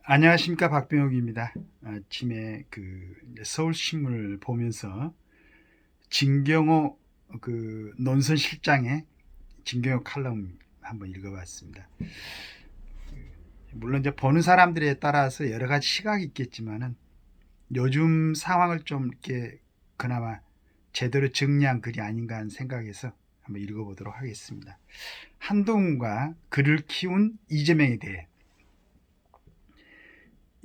안녕하십니까, 박병욱입니다. 아침에 서울신문을 보면서 진경호 논설실장의 진경호 칼럼 한번 읽어봤습니다. 물론 이제 보는 사람들에 따라서 여러 가지 시각이 있겠지만은 요즘 상황을 좀 이렇게 그나마 제대로 정리한 글이 아닌가 하는 생각에서 한번 읽어보도록 하겠습니다. 한동훈과 그를 키운 이재명에 대해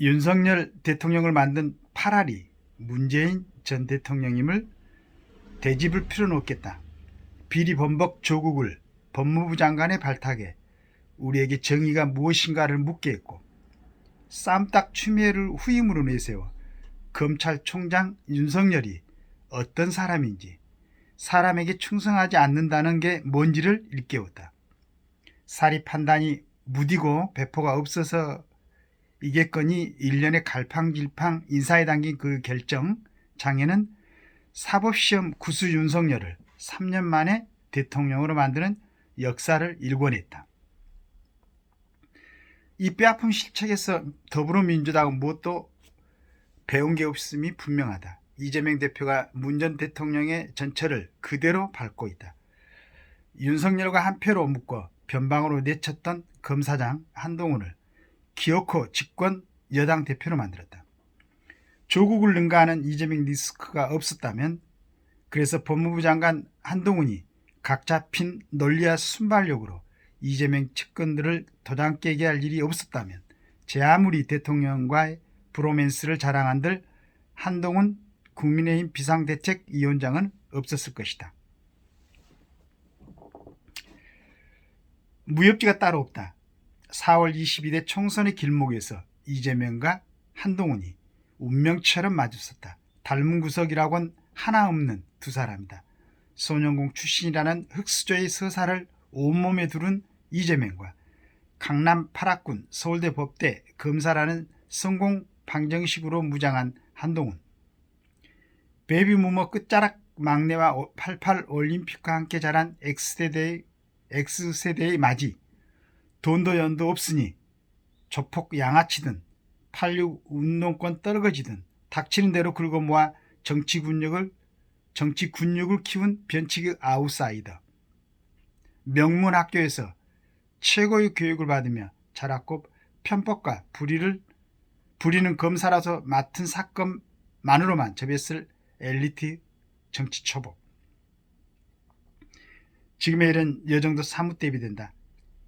윤석열 대통령을 만든 파라리 문재인 전 대통령임을 되짚을 필요는 없겠다. 비리 범벅 조국을 법무부 장관의 발탁에 우리에게 정의가 무엇인가를 묻게 했고, 쌈딱 추미애를 후임으로 내세워 검찰총장 윤석열이 어떤 사람인지, 사람에게 충성하지 않는다는 게 뭔지를 일깨웠다. 사리 판단이 무디고 배포가 없어서 이겠거니 일련의 갈팡질팡 인사에 담긴 그 결정 장에는 사법시험 구수 윤석열을 3년 만에 대통령으로 만드는 역사를 일궈냈다. 이 뼈아픈 실책에서 더불어민주당은 무엇도 배운 게 없음이 분명하다. 이재명 대표가 문 전 대통령의 전철을 그대로 밟고 있다. 윤석열과 한 표로 묶어 변방으로 내쳤던 검사장 한동훈을 기어코 집권 여당 대표로 만들었다. 조국을 능가하는 이재명 리스크가 없었다면, 그래서 법무부 장관 한동훈이 각 잡힌 논리와 순발력으로 이재명 측근들을 도장 깨게 할 일이 없었다면, 제 아무리 대통령과의 브로맨스를 자랑한들 한동훈 국민의힘 비상대책위원장은 없었을 것이다. 무협지가 따로 없다. 4월 22일 총선의 길목에서 이재명과 한동훈이 운명처럼 마주섰다. 닮은 구석이라곤 하나 없는 두 사람이다. 소년공 출신이라는 흑수저의 서사를 온몸에 두른 이재명과 강남 8학군 서울대 법대 검사라는 성공 방정식으로 무장한 한동훈. 베이비부머 끝자락 막내와 88 올림픽과 함께 자란 X세대의 맞이. 돈도 연도 없으니 조폭 양아치든 86 운동권 떨어지든 닥치는 대로 긁어 모아 정치 군육을 키운 변칙의 아웃사이더. 명문 학교에서 최고의 교육을 받으며 자랐고 편법과 부리는 검사라서 맡은 사건만으로만 접했을 엘리트 정치 초보. 지금의 일은 여정도 사뭇 대비된다.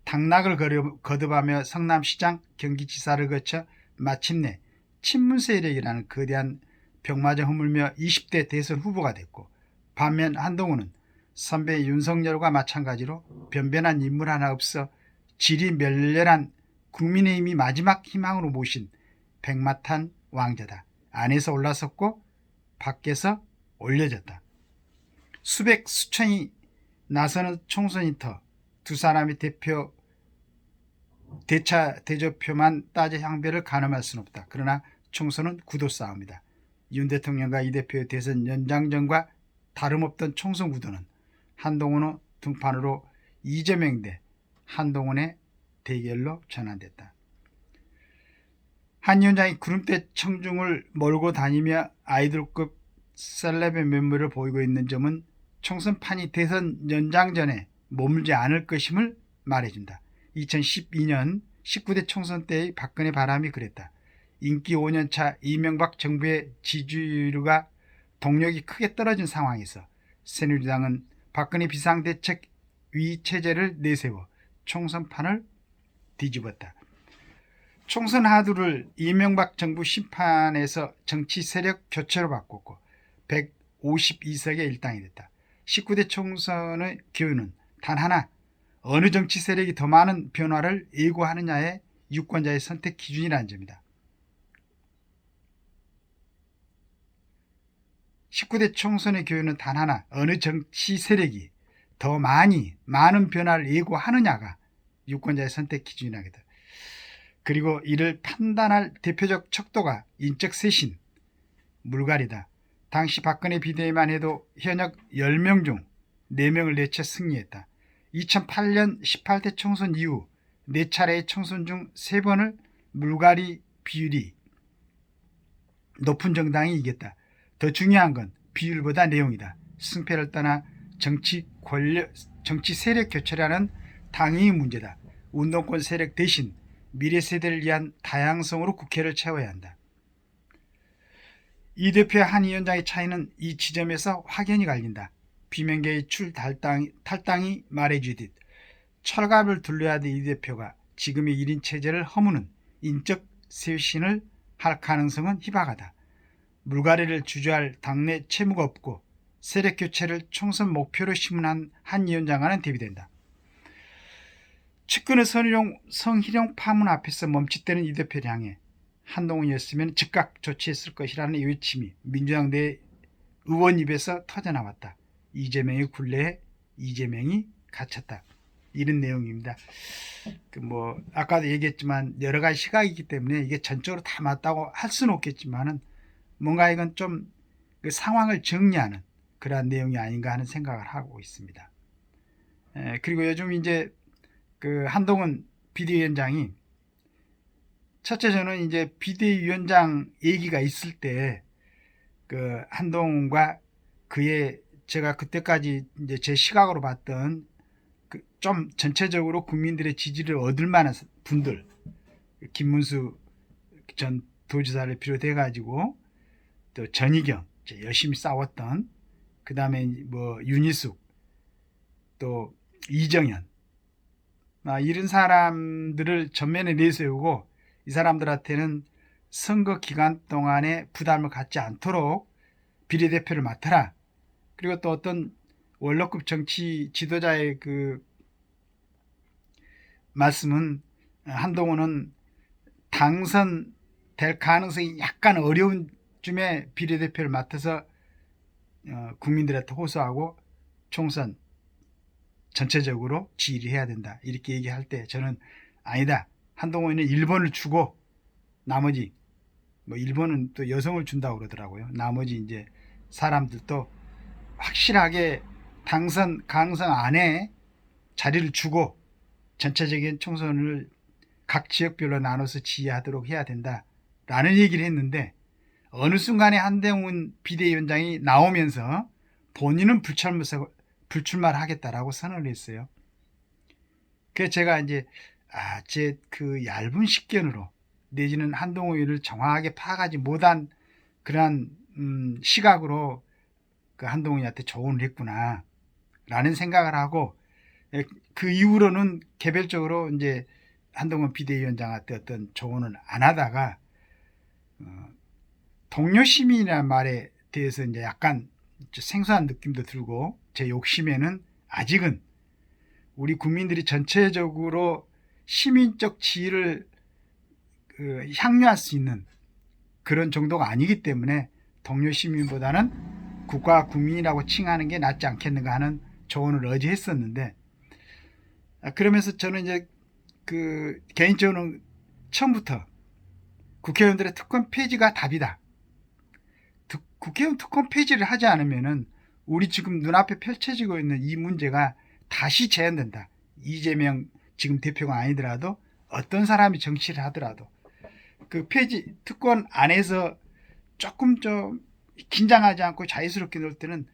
당락을 거듭하며 성남시장, 경기지사를 거쳐 마침내 친문 세력이라는 거대한 병마저 허물며 20대 대선 후보가 됐고, 반면 한동훈은 선배 윤석열과 마찬가지로 변변한 인물 하나 없어 질이 멸렬한 국민의힘이 마지막 희망으로 모신 백마탄 왕자다. 안에서 올라섰고 밖에서 올려졌다. 수백 수천이 나서는 총선이터 두 사람의 대조표만 따져 향배를 가늠할 수는 없다. 그러나 총선은 구도 싸움이다. 윤 대통령과 이 대표의 대선 연장전과 다름없던 총선 구도는 한동훈의 등판으로 이재명 대 한동훈의 대결로 전환됐다. 한 위원장이 구름대 청중을 몰고 다니며 아이돌급 셀럽의 면모를 보이고 있는 점은 총선판이 대선 연장전에 머물지 않을 것임을 말해준다. 2012년 19대 총선 때의 박근혜 바람이 그랬다. 인기 5년차 이명박 정부의 지지율과 동력이 크게 떨어진 상황에서 새누리당은 박근혜 비상대책위 체제를 내세워 총선판을 뒤집었다. 총선 하두를 이명박 정부 심판에서 정치 세력 교체로 바꿨고 152석에 일당이 됐다. 19대 총선의 기회는 단 하나, 어느 정치 세력이 더 많은 변화를 예고하느냐의 유권자의 선택 기준이라는 점이다. 19대 총선의 기회는 단 하나, 어느 정치 세력이 더 많은 변화를 예고하느냐가 유권자의 선택 기준이라겠다. 그리고 이를 판단할 대표적 척도가 인적 쇄신, 물갈이다. 당시 박근혜 비대위만 해도 현역 10명 중 4명을 내쳐 승리했다. 2008년 18대 총선 이후 4차례의 총선 중 3번을 물갈이 비율이 높은 정당이 이겼다. 더 중요한 건 비율보다 내용이다. 승패를 떠나 정치 세력 교체라는 당위의 문제다. 운동권 세력 대신 미래 세대를 위한 다양성으로 국회를 채워야 한다. 이 대표와 한 위원장의 차이는 이 지점에서 확연히 갈린다. 비명계의 탈당이 말해주듯 철갑을 둘러야 될 이 대표가 지금의 1인 체제를 허무는 인적 쇄신을 할 가능성은 희박하다. 물갈이를 주저할 당내 채무가 없고 세력 교체를 총선 목표로 심문한 한 위원장과는 대비된다. 측근의 성희롱 파문 앞에서 멈칫대는 이 대표를 향해 한동훈이었으면 즉각 조치했을 것이라는 외침이 민주당 내 의원 입에서 터져나왔다. 이재명의 굴레에 이재명이 갇혔다. 이런 내용입니다. 아까도 얘기했지만 여러 가지 시각이기 때문에 이게 전적으로 다 맞다고 할 수는 없겠지만은 뭔가 이건 좀 그 상황을 정리하는 그러한 내용이 아닌가 하는 생각을 하고 있습니다. 그리고 요즘 이제 그 한동훈 비대위원장이 첫째 저는 이제 비대위원장 얘기가 있을 때 그 한동훈과 그의 제가 그때까지 이제 제 시각으로 봤던 좀 전체적으로 국민들의 지지를 얻을 만한 분들, 김문수 전 도지사를 비롯해 가지고 또 전희경 열심히 싸웠던, 그 다음에 윤희숙, 또 이정현, 이런 사람들을 전면에 내세우고 이 사람들한테는 선거 기간 동안에 부담을 갖지 않도록 비례대표를 맡아라. 그리고 또 어떤 원로급 정치 지도자의 그 말씀은 한동훈은 당선될 가능성이 약간 어려운 쯤에 비례대표를 맡아서 국민들한테 호소하고 총선 전체적으로 지휘를 해야 된다. 이렇게 얘기할 때 저는 아니다. 한동훈은 1번을 주고 나머지 1번은 또 여성을 준다고 그러더라고요. 나머지 이제 사람들도 확실하게 당선 가능성 안에 자리를 주고 전체적인 총선을 각 지역별로 나눠서 지휘하도록 해야 된다라는 얘기를 했는데 어느 순간에 한동훈 비대위원장이 나오면서 본인은 불출마를 하겠다라고 선언을 했어요. 그래서 제가 이제 제 그 얇은 식견으로 내지는 한동훈을 정확하게 파악하지 못한 그러한 시각으로 그 한동훈한테 조언을 했구나 라는 생각을 하고, 그 이후로는 개별적으로 이제 한동훈 비대위원장한테 어떤 조언을 안 하다가 동료 시민이라는 말에 대해서 이제 약간 생소한 느낌도 들고, 제 욕심에는 아직은 우리 국민들이 전체적으로 시민적 지위를 향유할 수 있는 그런 정도가 아니기 때문에 동료 시민보다는 국가 국민이라고 칭하는 게 낫지 않겠는가 하는 조언을 어제 했었는데, 그러면서 저는 이제 개인적으로 처음부터 국회의원들의 특권 폐지가 답이다. 국회의원 특권 폐지를 하지 않으면은 우리 지금 눈앞에 펼쳐지고 있는 이 문제가 다시 재현된다. 이재명 지금 대표가 아니더라도 어떤 사람이 정치를 하더라도 그 폐지 특권 안에서 조금 좀 긴장하지 않고 자유스럽게 놀 때는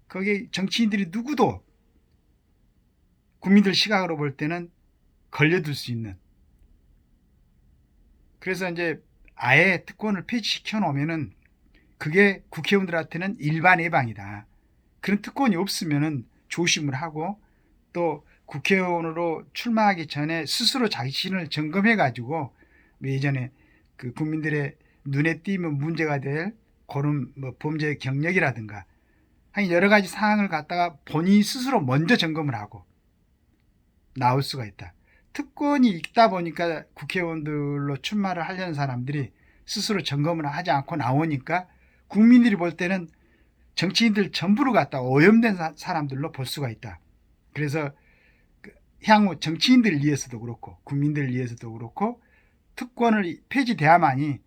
거기에 정치인들이 누구도 국민들 시각으로 볼 때는 걸려들 수 있는, 그래서 이제 아예 특권을 폐지시켜 놓으면은 그게 국회의원들한테는 일반 예방이다. 그런 특권이 없으면은 조심을 하고 또 국회의원으로 출마하기 전에 스스로 자신을 점검해 가지고 예전에 그 국민들의 눈에 띄면 문제가 될 그런 범죄 경력이라든가 한 여러 가지 사항을 갖다가 본인이 스스로 먼저 점검을 하고 나올 수가 있다. 특권이 있다 보니까 국회의원들로 출마를 하려는 사람들이 스스로 점검을 하지 않고 나오니까 국민들이 볼 때는 정치인들 전부를 갖다가 오염된 사람들로 볼 수가 있다. 그래서 향후 정치인들을 위해서도 그렇고 국민들을 위해서도 그렇고 특권을 폐지돼야만이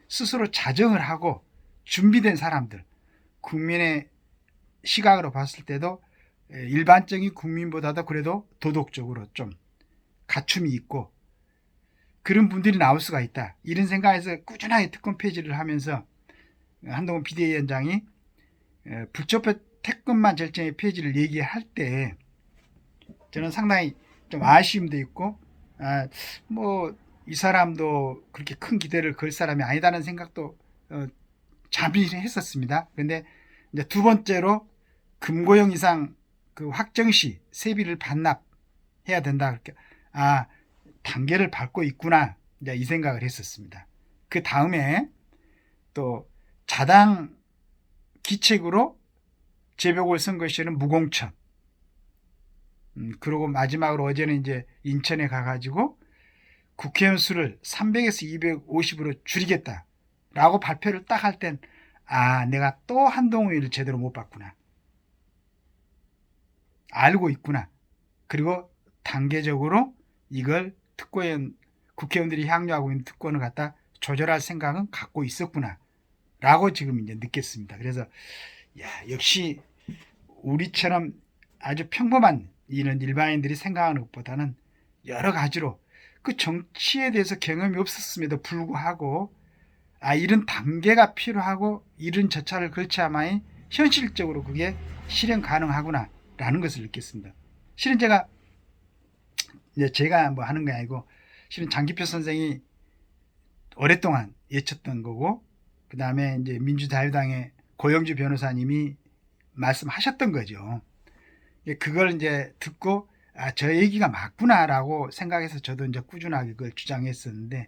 스스로 자정을 하고 준비된 사람들, 국민의 시각으로 봤을 때도 일반적인 국민보다도 그래도 도덕적으로 좀 갖춤이 있고 그런 분들이 나올 수가 있다. 이런 생각에서 꾸준하게 특검 폐지를 하면서 한동훈 비대위원장이 불체포 특검만 절차의 폐지를 얘기할 때 저는 상당히 좀 아쉬움도 있고 뭐 이 사람도 그렇게 큰 기대를 걸 사람이 아니다는 생각도 잠시 했었습니다. 그런데 이제 두 번째로 금고형 이상 그 확정 시 세비를 반납해야 된다. 그렇게 단계를 밟고 있구나. 이제 이 생각을 했었습니다. 그 다음에 또 자당 기책으로 재보궐선거시에는 무공천. 그리고 마지막으로 어제는 이제 인천에 가가지고 국회의원 수를 300에서 250으로 줄이겠다라고 발표를 딱 할 땐 내가 또 한동훈을 제대로 못 봤구나. 알고 있구나. 그리고 단계적으로 이걸 국회의원들이 향유하고 있는 특권을 갖다 조절할 생각은 갖고 있었구나. 라고 지금 이제 느꼈습니다. 그래서 역시 우리처럼 아주 평범한 이런 일반인들이 생각하는 것보다는 여러 가지로 그 정치에 대해서 경험이 없었음에도 불구하고 이런 단계가 필요하고 이런 절차를 걸쳐야만이 현실적으로 그게 실현 가능하구나 라는 것을 느꼈습니다. 실은 제가 뭐 하는 게 아니고 실은 장기표 선생이 오랫동안 예쳤던 거고 그 다음에 이제 민주자유당의 고영주 변호사님이 말씀하셨던 거죠. 그걸 이제 듣고 저 얘기가 맞구나라고 생각해서 저도 이제 꾸준하게 그걸 주장했었는데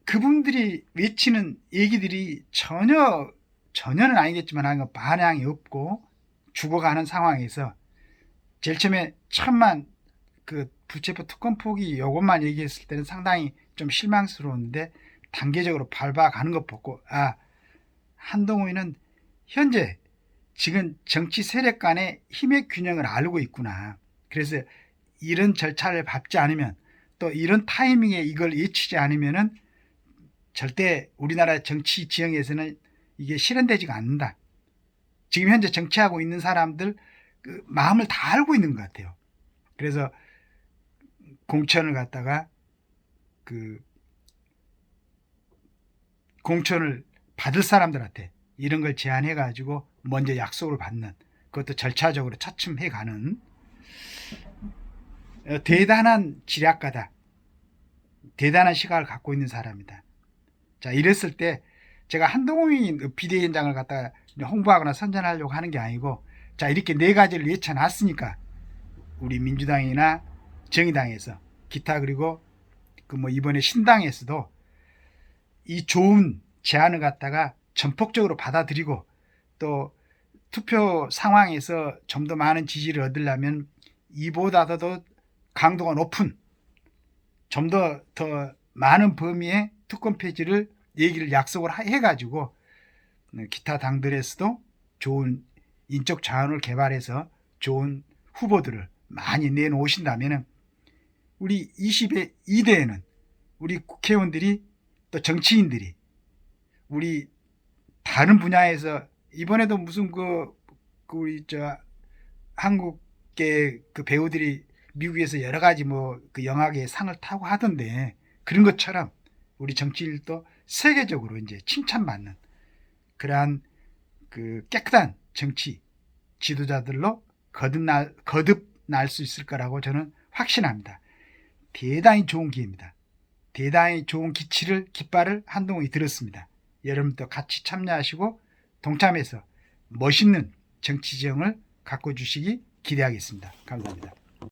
그분들이 외치는 얘기들이 전혀는 아니겠지만 반향이 없고 죽어가는 상황에서 제일 처음에 천만 그 불체포 특검 포기 요것만 얘기했을 때는 상당히 좀 실망스러웠는데 단계적으로 밟아가는 것 보고 한동훈은 현재 지금 정치 세력 간의 힘의 균형을 알고 있구나. 그래서 이런 절차를 밟지 않으면 또 이런 타이밍에 이걸 예치지 않으면은 절대 우리나라 정치 지형에서는 이게 실현되지가 않는다. 지금 현재 정치하고 있는 사람들 그 마음을 다 알고 있는 것 같아요. 그래서 공천을 갖다가 공천을 받을 사람들한테 이런 걸 제안해 가지고 먼저 약속을 받는 그것도 절차적으로 차츰해 가는 대단한 지략가다. 대단한 시각을 갖고 있는 사람이다. 자, 이랬을 때 제가 한동훈 비대위원장을 갖다가 홍보하거나 선전하려고 하는 게 아니고 이렇게 네 가지를 예쳐놨으니까 우리 민주당이나 정의당에서 기타 그리고 이번에 신당에서도 이 좋은 제안을 갖다가 전폭적으로 받아들이고 또 투표 상황에서 좀 더 많은 지지를 얻으려면 이보다도 강도가 높은 좀 더 많은 범위의 특권 폐지를 얘기를 약속을 해가지고 기타 당들에서도 좋은 인적 자원을 개발해서 좋은 후보들을 많이 내놓으신다면 우리 20의 2대에는 우리 국회의원들이 또 정치인들이 우리 다른 분야에서 이번에도 무슨 우리 한국계 그 배우들이 미국에서 여러 가지 그 영화계 상을 타고 하던데 그런 것처럼 우리 정치인들도 세계적으로 이제 칭찬받는 그러한 깨끗한 정치 지도자들로 거듭날 수 있을 거라고 저는 확신합니다. 대단히 좋은 기회입니다. 대단히 좋은 깃발을 한동훈이 들었습니다. 여러분도 같이 참여하시고 동참해서 멋있는 정치 지형을 가꿔주시기 기대하겠습니다. 감사합니다.